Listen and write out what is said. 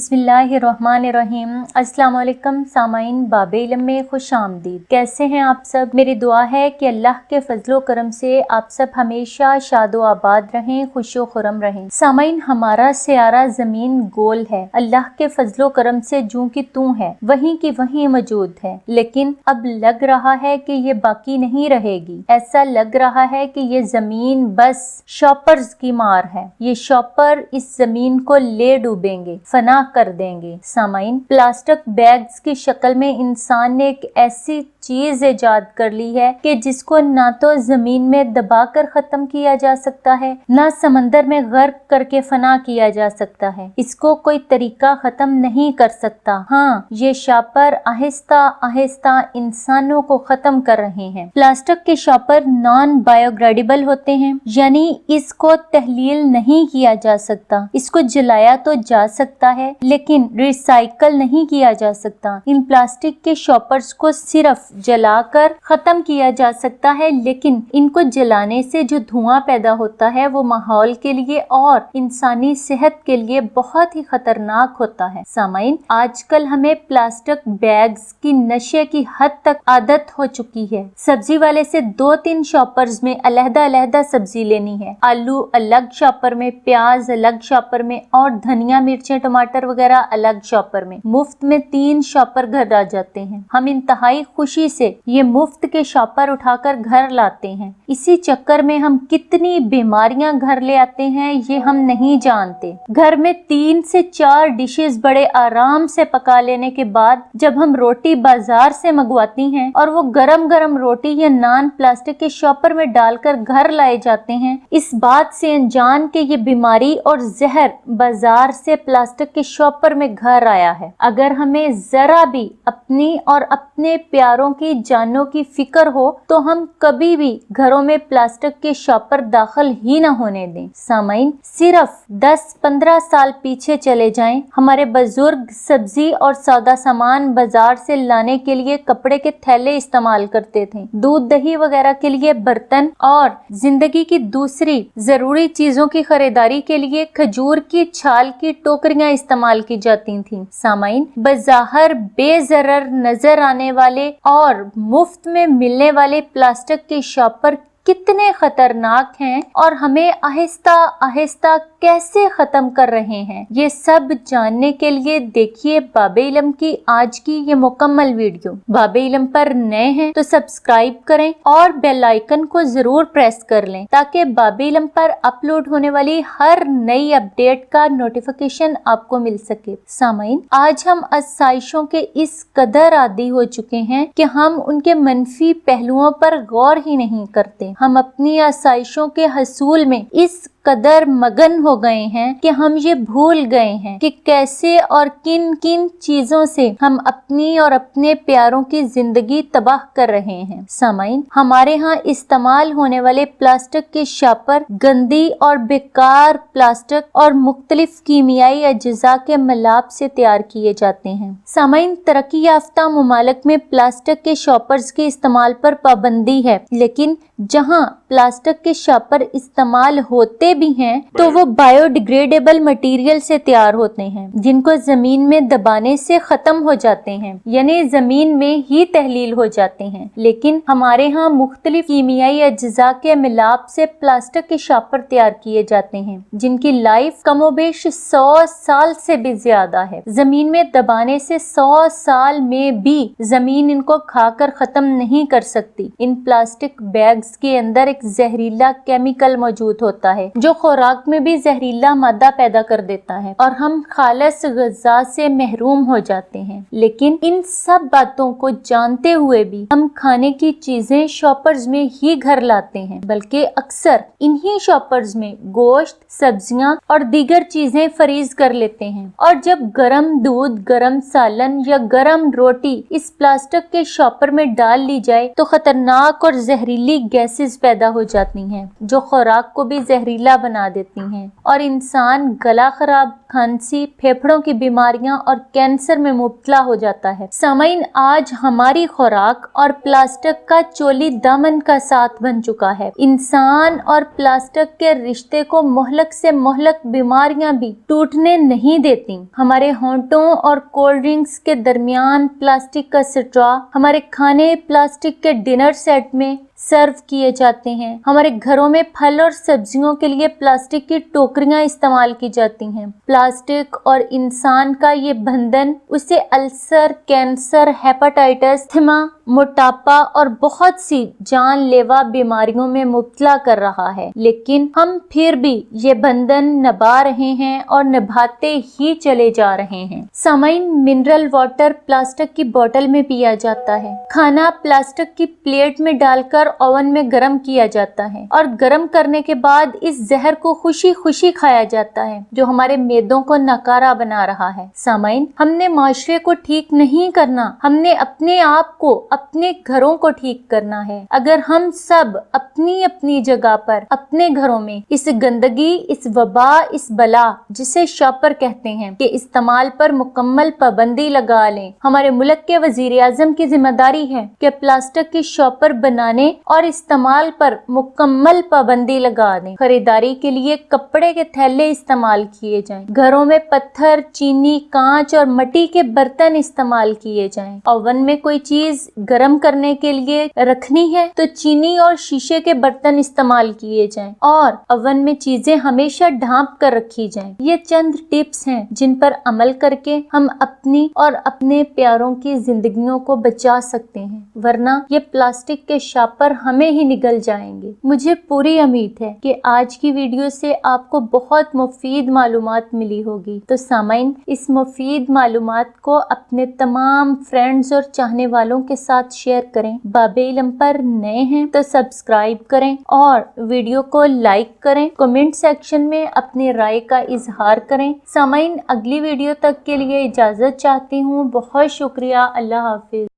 बिस्मिल्लाहिर्रहमानिर्रहीम। अस्सलाम वालेकुम सामाइन, बाबे इल्म में खुश आमदीद। कैसे हैं आप सब? मेरी दुआ है कि अल्लाह के फजलो करम से आप सब हमेशा शादो आबाद रहें, खुशो खुरम रहें। सामाइन, हमारा सियारा ज़मीन गोल है, अल्लाह के फजलो करम से जूं की तू है वहीं की वहीं मौजूद है, लेकिन अब लग रहा है कि ये बाकी नहीं रहेगी। ऐसा लग रहा है कि ये ज़मीन बस शॉपर्स की मार है। ये शॉपर इस ज़मीन को ले डूबेंगे, फना कर देंगे। सामाइन, प्लास्टिक बैग्स की शक्ल में इंसान ने एक ऐसी चीज इजाद कर ली है कि जिसको ना तो जमीन में दबाकर खत्म किया जा सकता है, ना समंदर में गर्क करके फना किया जा सकता है। इसको कोई तरीका खत्म नहीं कर सकता। हाँ, ये शॉपर आहिस्ता आहिस्ता इंसानों को खत्म कर रहे हैं। प्लास्टिक के शॉपर नॉन बायोग्रेडेबल होते हैं, यानी इसको तहलील नहीं किया जा सकता। इसको जलाया तो जा सकता है लेकिन रिसाइकल नहीं किया जा सकता। इन प्लास्टिक के शॉपर्स को सिर्फ जलाकर खत्म किया जा सकता है, लेकिन इनको जलाने से जो धुआं पैदा होता है वो माहौल के लिए और इंसानी सेहत के लिए बहुत ही खतरनाक होता है। सामाइन, आजकल हमें प्लास्टिक बैग्स की नशे की हद तक आदत हो चुकी है। सब्जी वाले से 2-3 शॉपर्स में अलहदा अलहदा सब्जी लेनी है, आलू अलग शॉपर में, प्याज अलग शॉपर में और धनिया मिर्चें टमाटर वगैरह अलग शॉपर में। मुफ्त में 3 शॉपर घर आ जाते हैं। हम इंतहाई खुशी से ये मुफ्त के शॉपर उठाकर घर लाते हैं। इसी चक्कर में हम कितनी बीमारियां घर ले आते हैं ये हम नहीं जानते। घर में 3 से 4 डिशेस बड़े आराम से पका लेने के बाद जब हम रोटी बाजार से मंगवाती हैं और वो गरम गरम रोटी या नान प्लास्टिक के शॉपर में डालकर घर लाए जाते हैं, इस बात से अनजान के ये बीमारी और जहर बाजार से प्लास्टिक के शॉपर में घर आया है। अगर हमें जरा भी अपनी और अपने प्यारों की जानों की फिक्र हो तो हम कभी भी घरों में प्लास्टिक के शॉपर दाखिल ही न होने दें। सामाइन, सिर्फ 10-15 साल पीछे चले जाएं, हमारे बुजुर्ग सब्जी और सौदा सामान बाजार से लाने के लिए कपड़े के थैले इस्तेमाल करते थे, दूध दही वगैरह के लिए बर्तन और जिंदगी की दूसरी जरूरी चीजों की खरीदारी के लिए खजूर की छाल की टोकरियां इस्तेमाल की जाती थीं। सामाइन, बज़ाहिर बेज़रर नजर आने वाले और मुफ्त में मिलने वाले प्लास्टिक के शॉपर कितने खतरनाक हैं और हमें आहिस्ता आहिस्ता कैसे खत्म कर रहे हैं, ये सब जानने के लिए देखिए बाबे इल्म की आज की ये मुकम्मल वीडियो। बाबे इल्म पर नए हैं तो सब्सक्राइब करें और बेल आइकन को जरूर प्रेस कर लें ताकि बाबे इल्म पर अपलोड होने वाली हर नई अपडेट का नोटिफिकेशन आपको मिल सके। सामाइन, आज हम आसाइशों के इस कदर आदी हो चुके हैं कि हम उनके मनफी पहलुओं पर गौर ही नहीं करते। हम अपनी आसाइशों के हसूल में इस कदर मगन हो गए हैं कि हम ये भूल गए हैं कि कैसे और किन किन चीजों से हम अपनी और अपने प्यारों की जिंदगी तबाह कर रहे हैं। सामाइन, हमारे यहाँ इस्तेमाल होने वाले प्लास्टिक के शॉपर गंदी और बेकार प्लास्टिक और मुख्तलिफ कीमियाई अज्जा के मिलाप से तैयार किए जाते हैं। सामाइन, तरक्की याफ्ता मुमालिक में प्लास्टिक के शॉपर्स के इस्तेमाल पर पाबंदी है, लेकिन जहाँ प्लास्टिक के शॉपर इस्तेमाल होते भी हैं तो वो बायोडिग्रेडेबल मटेरियल से तैयार होते हैं जिनको जमीन में दबाने से खत्म हो जाते हैं, यानी जमीन में ही तहलील हो जाते हैं। लेकिन हमारे यहाँ मुख्तलिफ कीमियाई अज्जा के मिलाप से प्लास्टिक के शॉपर तैयार किए जाते हैं जिनकी लाइफ कमोबेश 100 साल से भी ज्यादा है। जमीन में दबाने से 100 साल में भी जमीन इनको खाकर खत्म नहीं कर सकती। इन प्लास्टिक बैग्स के अंदर एक जहरीला केमिकल मौजूद होता है जो खुराक में भी जहरीला मादा पैदा कर देता है और हम खालिस ग़िज़ा से महरूम हो जाते हैं। लेकिन इन सब बातों को जानते हुए भी हम खाने की चीजें शॉपर्स में ही घर लाते हैं, बल्कि अक्सर इन्हीं शॉपर्स में गोश्त, सब्जियां और दीगर चीजें फ्रीज कर लेते हैं और जब गरम दूध, गरम सालन या गरम रोटी इस प्लास्टिक के शॉपर में डाल ली जाए तो खतरनाक और जहरीली गैसेस पैदा हो जाती हैं जो खुराक को भी जहरीला زہریلا بنا دیتی ہیں اور انسان گلا خراب، کھانسی، پھیپھڑوں کی بیماریاں اور کینسر میں مبتلا ہو جاتا ہے۔ سامعین، آج ہماری خوراک اور پلاسٹک کا چولی دامن کا ساتھ بن چکا ہے۔ انسان اور پلاسٹک کے رشتے کو مہلک سے مہلک بیماریاں بھی ٹوٹنے نہیں دیتی۔ ہمارے ہونٹوں اور کولڈ ڈرنکس کے درمیان پلاسٹک کا سٹرا، ہمارے کھانے پلاسٹک کے ڈنر سیٹ میں سرو کیے جاتے ہیں، ہمارے گھروں میں پھل اور سبزیوں کے لیے پلاسٹک کی ٹوکریاں استعمال کی جاتی ہیں۔ پلاسٹک اور انسان کا یہ بندھن اسے السر، کینسر، ہیپاٹائٹس، استھما، موٹاپا اور بہت سی جان لیوا بیماریوں میں مبتلا کر رہا ہے، لیکن ہم پھر بھی یہ بندھن نبھا رہے ہیں اور نبھاتے ہی چلے جا رہے ہیں۔ سامعین، منرل واٹر پلاسٹک کی بوتل میں پیا جاتا ہے، کھانا پلاسٹک کی پلیٹ میں ڈال کر اوون میں گرم کیا جاتا ہے اور گرم کرنے کے بعد اس زہر کو خوشی خوشی کھایا جاتا ہے جو ہمارے معدوں کو ناکارہ بنا رہا ہے۔ سامعین، ہم نے معاشرے کو ٹھیک نہیں کرنا، ہم نے اپنے آپ کو، اپنے گھروں کو ٹھیک کرنا ہے۔ اگر ہم سب اپنی اپنی جگہ پر اپنے گھروں میں اس گندگی، اس وبا، اس بلا جسے شاپر کہتے ہیں کے استعمال پر مکمل پابندی لگا لیں۔ ہمارے ملک کے وزیر اعظم کی ذمہ داری ہے کہ پلاسٹک کی شاپر بنانے اور استعمال پر مکمل پابندی لگا دیں۔ خریداری کے لیے کپڑے کے تھیلے استعمال کیے جائیں، گھروں میں پتھر، چینی، کانچ اور مٹی کے برتن استعمال کیے جائیں۔ اوون میں کوئی چیز گرم کرنے کے لیے رکھنی ہے تو چینی اور شیشے کے برتن استعمال کیے جائیں اور اوون میں چیزیں ہمیشہ ڈھانپ کر رکھی جائیں۔ یہ چند ٹپس ہیں جن پر عمل کر کے ہم اپنی اور اپنے پیاروں کی زندگیوں کو بچا سکتے ہیں، ورنہ یہ پلاسٹک کے شاپر ہمیں ہی نگل جائیں گے۔ مجھے پوری امید ہے کہ آج کی ویڈیو سے آپ کو بہت مفید معلومات ملی ہوگی، تو سامعین، اس مفید معلومات کو اپنے تمام فرینڈز اور چاہنے والوں کے ساتھ شیئر کریں۔ باب علم پر نئے ہیں تو سبسکرائب کریں اور ویڈیو کو لائک کریں، کمنٹ سیکشن میں اپنی رائے کا اظہار کریں۔ سامعین، اگلی ویڈیو تک کے لیے اجازت چاہتی ہوں۔ بہت شکریہ۔ اللہ حافظ۔